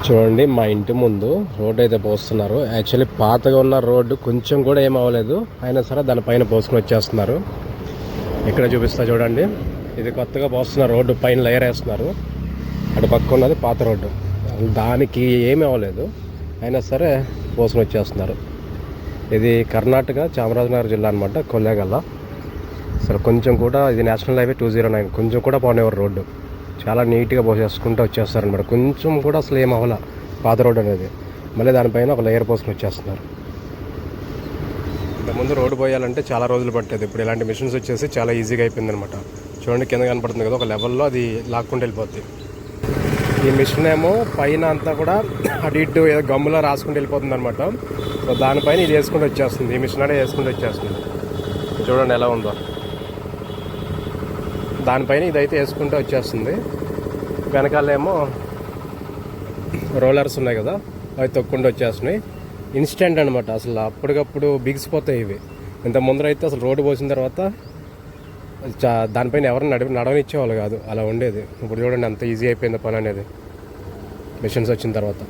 చూడండి, మా ఇంటి ముందు రోడ్డు అయితే పోస్తున్నారు. యాక్చువల్లీ పాతగా ఉన్న రోడ్డు కొంచెం కూడా ఏం అవ్వలేదు, అయినా సరే దానిపైన పోసుకొని వచ్చేస్తున్నారు. ఇక్కడ చూపిస్తా చూడండి, ఇది కొత్తగా పోస్తున్న రోడ్డు పైన లేయర్ వేస్తున్నారు. అటు పక్క ఉన్నది పాత రోడ్డు, దానికి ఏమీ అవ్వలేదు, అయినా సరే పోసుకొని వచ్చేస్తున్నారు. ఇది కర్ణాటక చామరాజనగర్ జిల్లా అనమాట, కొల్లేగల్ల. అసలు కొంచెం కూడా, ఇది నేషనల్ హైవే 209, కొంచెం కూడా పోనేవారు రోడ్డు. చాలా నీట్గా పోసేసుకుంటూ వచ్చేస్తారనమాట. కొంచెం కూడా అసలు ఏం అవ్వాల పాత రోడ్డు అనేది. మళ్ళీ దానిపైన ఒక లేయర్ పోసుకొని వచ్చేస్తున్నారు. ఇంతకుముందు రోడ్డు పోయాలంటే చాలా రోజులు పట్టేది. ఇప్పుడు ఇలాంటి మిషన్స్ వచ్చేసి చాలా ఈజీగా అయిపోయిందనమాట. చూడండి, కింద కనపడుతుంది కదా, ఒక లెవెల్లో అది లాక్కుంటూ వెళ్ళిపోద్ది. ఈ మిషన్ ఏమో పైన అంతా కూడా అటు ఇటు ఏదో గమ్ములా రాసుకుంటూ వెళ్ళిపోతుంది అనమాట. సో దానిపైన ఇది వేసుకుంటూ వచ్చేస్తుంది, ఈ మిషన్ అనేది వేసుకుంటూ వచ్చేస్తుంది. చూడండి ఎలా ఉందో, దానిపైన ఇదైతే వేసుకుంటూ వచ్చేస్తుంది. వెనకాలేమో రోలర్స్ ఉన్నాయి కదా, అవి తొక్కుంటూ వచ్చేస్తున్నాయి. ఇన్స్టెంట్ అనమాట, అసలు అప్పటికప్పుడు బిగిసిపోతాయి ఇవి. ఇంత ముందర అయితే అసలు రోడ్డు పోసిన తర్వాత దానిపైన ఎవరు నడవనిచ్చేవాళ్ళు కాదు, అలా ఉండేది. ఇప్పుడు చూడండి ఎంత ఈజీ అయిపోయింది పని అనేది మిషన్స్ వచ్చిన తర్వాత.